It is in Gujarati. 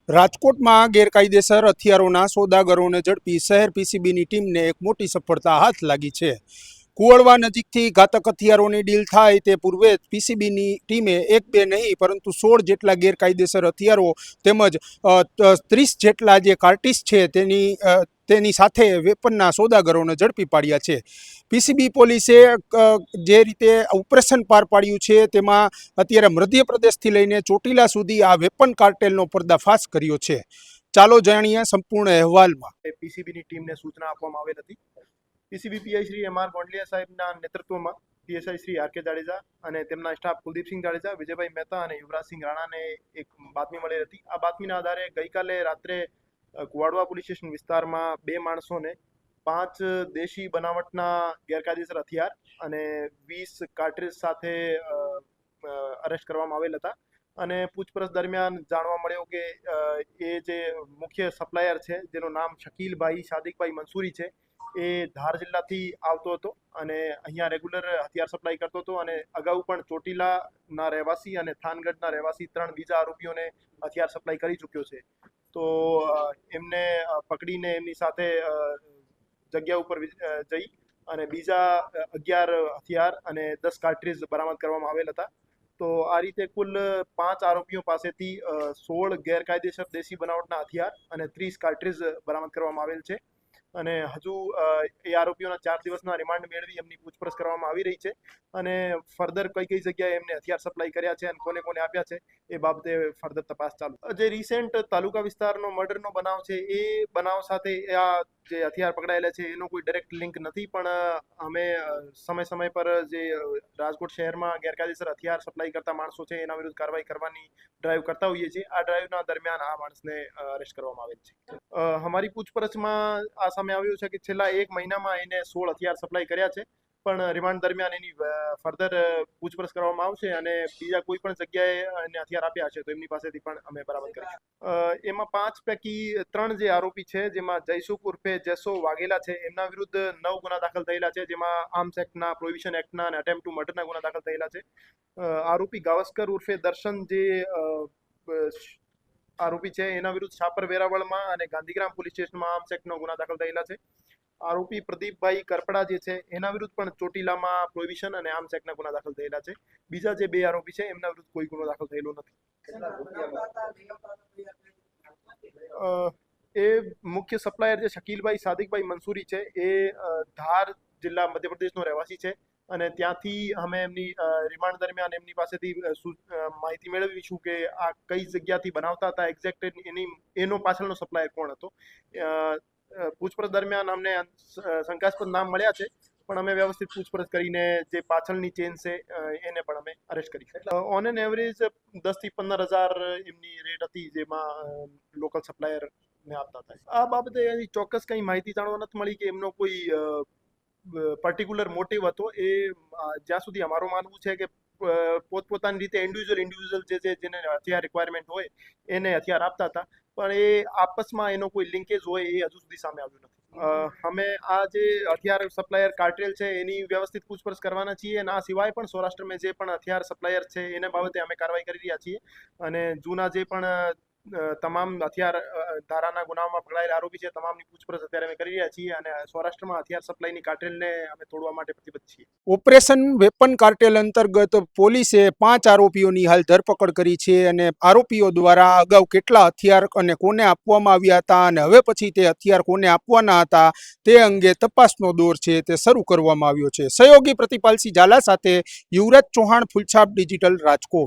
રાજકોટમાં ગેરકાયદેસર હથિયારોના સોદાગરોને ઝડપી શહેર પીસીબીની ટીમને એક મોટી સફળતા હાથ લાગી છે। કુવળવા નજીકથી ઘાતક હથિયારોની ડીલ થાય તે પૂર્વે પીસીબીની ટીમે એક બે નહીં પરંતુ 16 જેટલા ગેરકાયદેસર હથિયારો તેમજ 30 જેટલા જે કાર્ટિસ છે તેની સાથે વેપનના સોદાગરોને ઝડપી પાડ્યા છે। પીસીબી પોલીસે જે રીતે ઓપરેશન પાર પાડ્યું છે તેમાં અત્યારે મધ્યપ્રદેશથી લઈને ચોટીલા સુધી આ વેપન કાર્ટેલનો પર્દાફાશ કર્યો છે। ચાલો જાણીએ સંપૂર્ણ અહેવાલમાં। પીસીબીની ટીમને સૂચના આપવામાં આવેલ હતી। PCB PI Shri M R Gondaliya સાહેબના નેતૃત્વમાં PSI Shri R K Jadeja અને તેમના સ્ટાફ કુલદીપસિંહ જાડેજા, વિજયભાઈ મહેતા અને યુવરાજસિંહ રાણાને એક બાતમી મળી હતી। આ બાતમીના આધારે ગઈકાલે રાત્રે કુવાડવા પોલીસ સ્ટેશન વિસ્તારમાં 2 માણસોને 5 દેશી બનાવટના ગેરકાયદેસર હથિયાર અને 20 કાર્ટ્રિજ સાથે અરેસ્ટ કરવામાં આવેલ હતા અને પૂછપરછ દરમિયાન જાણવા મળ્યો કે એ જે મુખ્ય સપ્લાયર છે જેનું નામ શકીલભાઈ સાદિકભાઈ મંસૂરી છે એ ધાર જિલ્લાથી આવતો હતો અને અહીંયા રેગ્યુલર હથિયાર સપ્લાય કરતો હતો અને અગાઉ પણ ચોટીલાના રહેવાસી અને થાનગઢના રહેવાસી 3 બીજા આરોપીઓને હથિયાર સપ્લાય કરી ચૂક્યો છે। તો એમને પકડીને એમની સાથે જગ્યા ઉપર જઈ અને બીજા 11 હથિયાર અને 10 કાર્ટ્રિજ બરામદ કરવામાં આવેલ હતા। તો આ રીતે કુલ 5 આરોપીઓ પાસેથી 16 ગેરકાયદેસર દેશી બનાવટના હથિયાર અને 30 કાર્ટ્રિજ બરામદ કરવામાં આવેલ છે અને હજુ એ આરોપીઓના 4 દિવસના રિમાન્ડ મેળવી એમની પૂછપરછ કરવામાં આવી રહી છે અને ફર્ધર કઈ જગ્યાએ એમને હથિયાર સપ્લાય કર્યા છે અને કોને કોને આપ્યા છે એ બાબતે ફર્ધર તપાસ ચાલુ। જે રિસેન્ટ તાલુકા વિસ્તારનો મર્ડરનો બનાવ છે એ બનાવ સાથે આ જે હથિયાર પકડાયેલા છે એનો કોઈ ડાયરેક્ટ લિંક નથી, પણ અમે સમય પર જે રાજકોટ શહેરમાં ગેરકાયદેસર હથિયાર સપ્લાય કરતા માણસો છે એના વિરુદ્ધ કાર્યવાહી કરવાની ડ્રાઈવ કરતા હોઈએ છીએ। આ ડ્રાઈવના દરમિયાન આ માણસને અરેસ્ટ કરવામાં આવેલ છે। અમારી પૂછપરછમાં આ સામે આવ્યું છે કે છેલ્લા 1 મહિનામાં એને 16 હથિયાર સપ્લાય કર્યા છે, પણ રિમાન્ડ દરમિયાન એની ફર્ધર પૂછપરછ કરવામાં આવશે અને બીજા કોઈ પણ જગ્યાએ એને હથિયાર આપ્યા હશે તો એમની પાસેથી પણ અમે બરામદ કરીશું। એમાં 5 પૈકી 3 જે આરોપી છે જેમાં જયસુખ ઉર્ફે જેસો વાઘેલા છે એમના વિરુદ્ધ 9 ગુના દાખલ થયેલા છે, જેમાં આર્મ્સ એક્ટના, પ્રોહિબિશન એક્ટના અને અટેમ્પ્ટ ટુ મર્ડરના ગુના દાખલ થયેલા છે। આરોપી ગાવસ્કર ઉર્ફે દર્શન જે આરોપી છે એના વિરુદ્ધ છાપર વેરાવળમાં અને ગાંધીગ્રામ પોલીસ સ્ટેશનમાં આર્મ્સ એક્ટનો ગુના દાખલ થયેલા છે। આરોપી પ્રદીપભાઈ કરપડા જે છે એના વિરુદ્ધ પણ ચોટીલામાં પ્રોહિબિશન અને આર્મ્સ એક્ટના ગુના દાખલ થયેલા છે। બીજા જે 2 આરોપી છે એમના વિરુદ્ધ કોઈ ગુનો દાખલ થયેલો નથી। એ મુખ્ય સપ્લાયર જે શકીલભાઈ સાદિકભાઈ મંસૂરી છે એ ધાર જિલ્લા મધ્યપ્રદેશનો રહેવાસી છે અને ત્યાંથી અમે એમની રિમાન્ડ દરમિયાન એમની પાસેથી માહિતી મેળવીશું કે આ કઈ જગ્યાથી બનાવતા હતા, એક્ઝેક્ટ એનો પાછળનો સપ્લાયર કોણ હતો। પૂછપરછ દરમિયાન અમને શંકાસ્પદ નામ મળ્યા છે, પણ અમે વ્યવસ્થિત પૂછપરછ કરીને જે પાછળની ચેન છે એને પણ અમે અરેસ્ટ કરી છે। ઓન એન એવરેજ 10 થી 15 હજાર એમની રેટ હતી જેમાં લોકલ સપ્લાયર ને આપતા હતા। આ બાબતે એની ચોક્કસ કઈ માહિતી જાણવા નથી મળી કે એમનો કોઈ પર્ટિક્યુલર મોટિવ હતો। એ જ્યાં સુધી અમારું માનવું છે કે પોતપોતાની રીતે ઇન્ડિવિજ્યુઅલ જે છે જેને હથિયાર રિક્વાયરમેન્ટ હોય એને હથિયાર આપતા હતા, પણ એ આપસમાં એનો કોઈ લિંકેજ હોય એ હજુ સુધી સામે આવ્યું નથી। અમે આ જે હથિયાર સપ્લાયર કાર્ટેલ છે એની વ્યવસ્થિત પૂછપરછ કરવાના છીએ અને આ સિવાય પણ સૌરાષ્ટ્રમાં જે પણ હથિયાર સપ્લાયર છે એને બાબતે અમે કાર્યવાહી કરી રહ્યા છીએ અને જૂના જે પણ તમામ હથિયાર ધારાના ગુનામાં પકડાયેલા આરોપી છે તમામની પૂછપરછ અત્યારે અમે કરી રહ્યા છીએ અને સૌરાષ્ટ્રમાં હથિયાર સપ્લાયની કાર્ટેલને અમે તોડવા માટે પ્રતિબદ્ધ છીએ। ઓપરેશન વેપન કાર્ટેલ અંતર્ગત પોલીસે 5 આરોપીઓની હાલ ધરપકડ કરી છે અને આરોપીઓ દ્વારા અગાઉ કેટલા હથિયાર અને કોને આપવામાં આવ્યા હતા અને હવે પછી તે હથિયાર કોને આપવાના હતા તે અંગે તપાસનો દોર છે તે શરૂ કરવામાં આવ્યો છે। સહયોગી પ્રતિપાલસિંહ ઝાલા સાથે યુવરાજ ચૌહાણ, ફૂલછાપ ડિજિટલ, રાજકોટ।